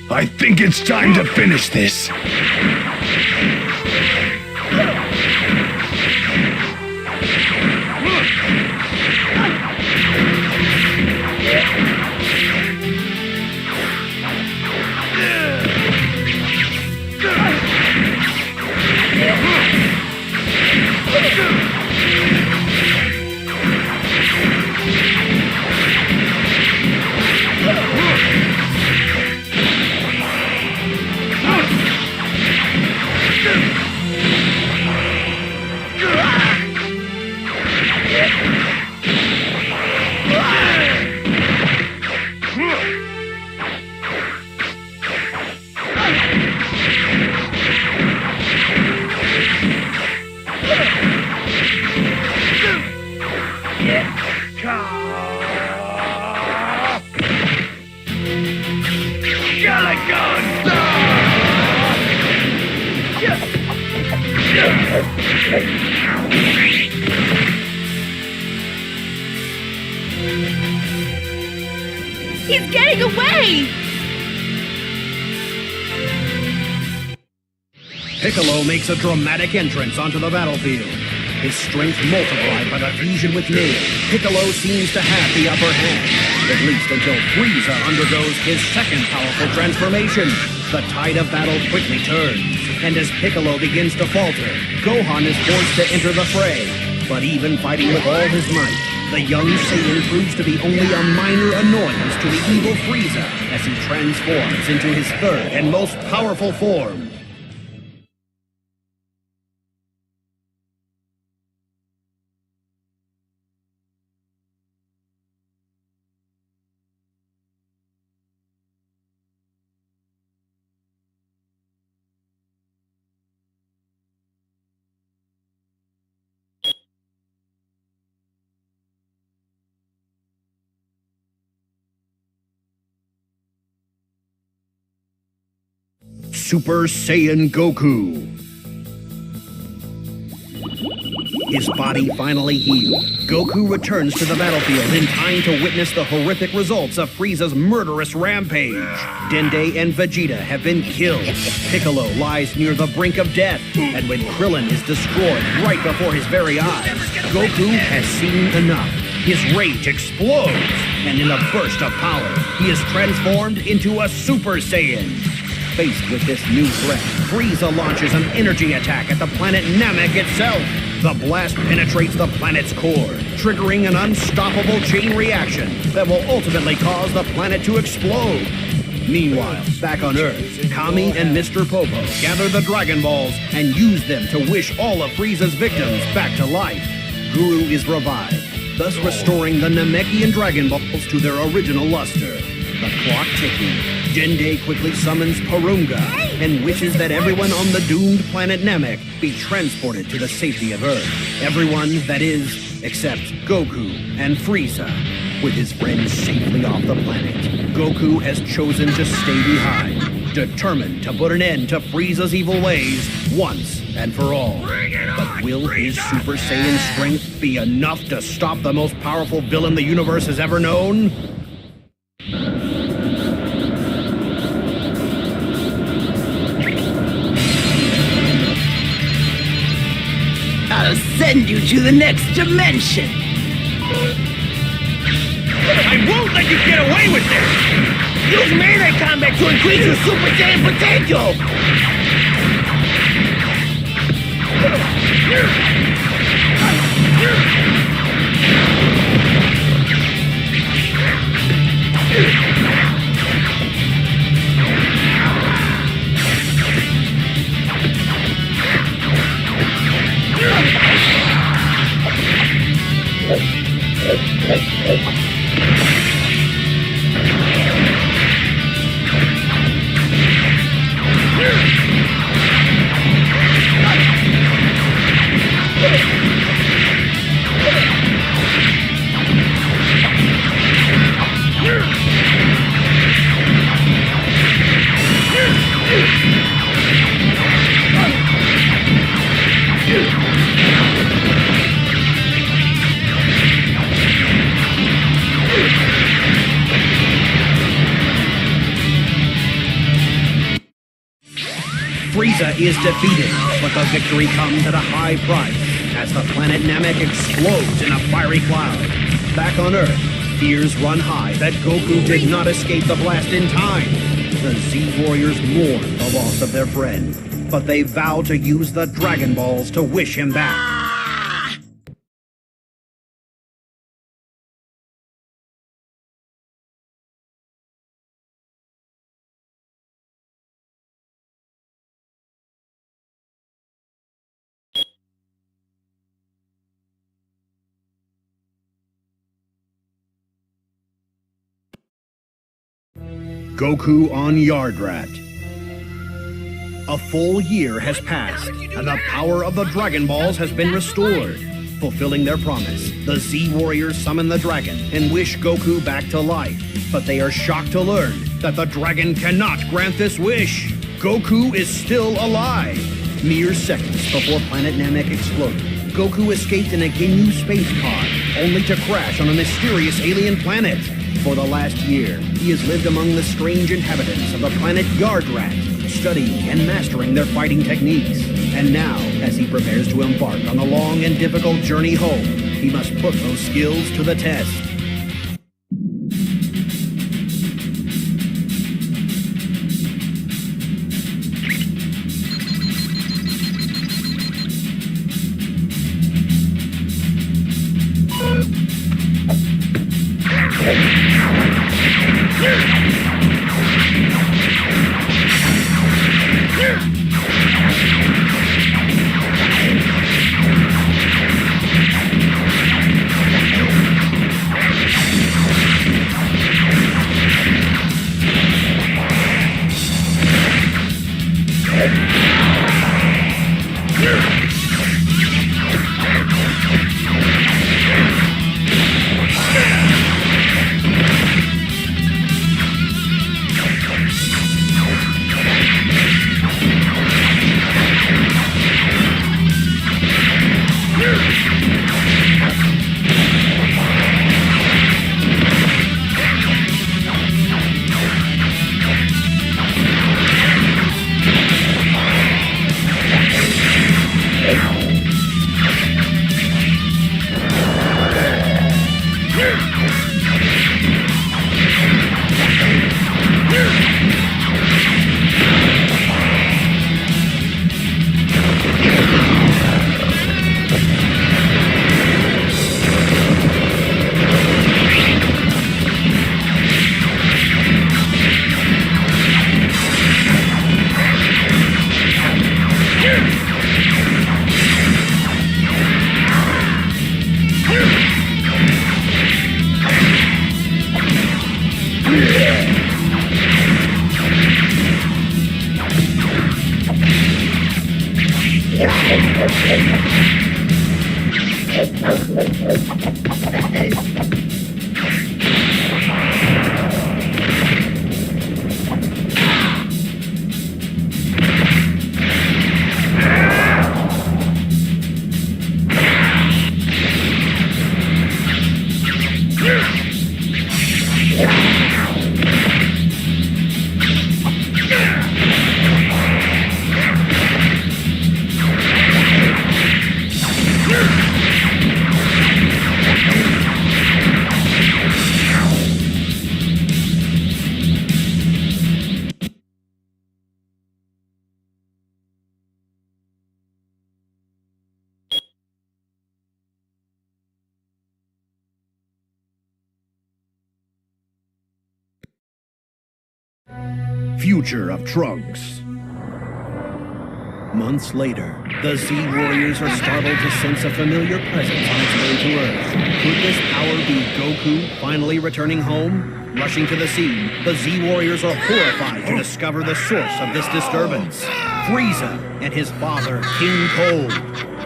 I think it's time to finish this. He's getting away! Piccolo makes a dramatic entrance onto the battlefield. His strength multiplied by the fusion with Nail, Piccolo seems to have the upper hand, at least until Frieza undergoes his second powerful transformation. The tide of battle quickly turns, and as Piccolo begins to falter, Gohan is forced to enter the fray. But even fighting with all his might, the young Saiyan proves to be only a minor annoyance to the evil Frieza as he transforms into his third and most powerful form. Super Saiyan Goku. His body finally healed, Goku returns to the battlefield in time to witness the horrific results of Frieza's murderous rampage. Dende and Vegeta have been killed. Piccolo lies near the brink of death, and when Krillin is destroyed right before his very eyes, Goku has seen enough. His rage explodes, and in a burst of power, he is transformed into a Super Saiyan. Faced with this new threat, Frieza launches an energy attack at the planet Namek itself. The blast penetrates the planet's core, triggering an unstoppable chain reaction that will ultimately cause the planet to explode. Meanwhile, back on Earth, Kami and Mr. Popo gather the Dragon Balls and use them to wish all of Frieza's victims back to life. Guru is revived, thus restoring the Namekian Dragon Balls to their original luster. The clock ticking, Dende quickly summons Porunga and wishes that everyone on the doomed planet Namek be transported to the safety of Earth. Everyone, that is, except Goku and Frieza. With his friends safely off the planet, Goku has chosen to stay behind, determined to put an end to Frieza's evil ways once and for all. But will his Super Saiyan strength be enough to stop the most powerful villain the universe has ever known? I'll send you to the next dimension. I won't let you get away with this! Use melee combat to increase your Super Saiyan potential. Frieza is defeated, but the victory comes at a high price as the planet Namek explodes in a fiery cloud. Back on Earth, fears run high that Goku did not escape the blast in time. The Z-Warriors mourn the loss of their friend, but they vow to use the Dragon Balls to wish him back. Goku on Yardrat. A full year has passed, and the power of the Dragon Balls has been restored. Fulfilling their promise, the Z-Warriors summon the dragon and wish Goku back to life. But they are shocked to learn that the dragon cannot grant this wish. Goku is still alive. Mere seconds before planet Namek exploded, Goku escaped in a Ginyu space pod, only to crash on a mysterious alien planet. For the last year, he has lived among the strange inhabitants of the planet Yardrat, studying and mastering their fighting techniques. And now, as he prepares to embark on the long and difficult journey home, he must put those skills to the test. Future of Trunks. Months later, the Z Warriors are startled to sense a familiar presence on its way to Earth. Could this power be Goku finally returning home? Rushing to the scene, the Z Warriors are horrified to discover the source of this disturbance. Frieza and his father, King Cold.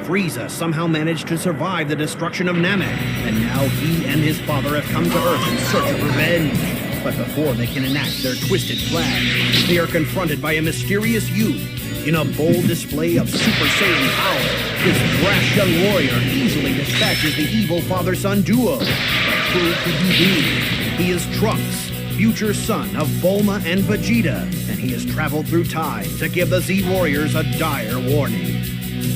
Frieza somehow managed to survive the destruction of Namek, and now he and his father have come to Earth in search of revenge. But before they can enact their twisted plan, they are confronted by a mysterious youth. In a bold display of Super Saiyan power, this brash young warrior easily dispatches the evil father-son duo. But who could he be? He is Trunks, future son of Bulma and Vegeta, and he has traveled through time to give the Z Warriors a dire warning.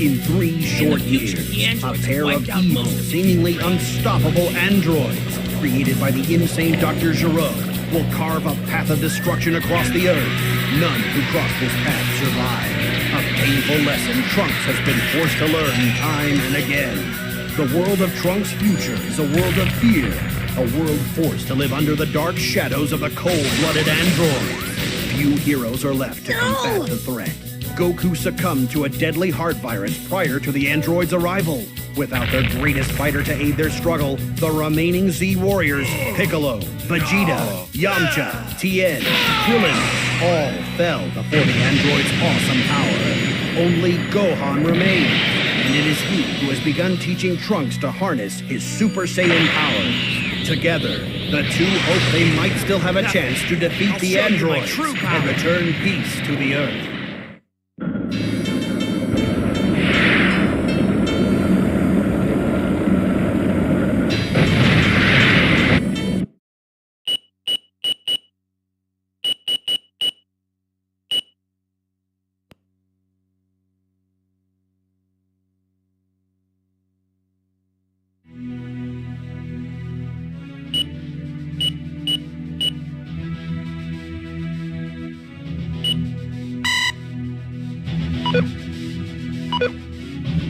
In 3 short years, a pair of evil, seemingly unstoppable androids, created by the insane Dr. Gero, will carve a path of destruction across the Earth. None who cross this path survive. A painful lesson Trunks has been forced to learn time and again. The world of Trunks' future is a world of fear, a world forced to live under the dark shadows of the cold-blooded androids. Few heroes are left to combat the threat. Goku succumbed to a deadly heart virus prior to the androids' arrival. Without their greatest fighter to aid their struggle, the remaining Z Warriors, Piccolo, Vegeta, Yamcha, Tien, Krillin, all fell before the android's awesome power. Only Gohan remained, and it is he who has begun teaching Trunks to harness his Super Saiyan powers. Together, the two hope they might still have a chance to defeat the androids and return peace to the Earth.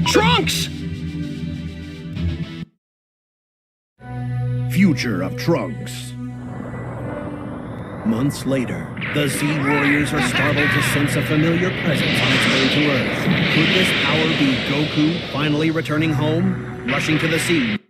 Trunks! Future of Trunks. Months later, the Z Warriors are startled to sense a familiar presence on its way to Earth. Could this power be Goku finally returning home? Rushing to the scene.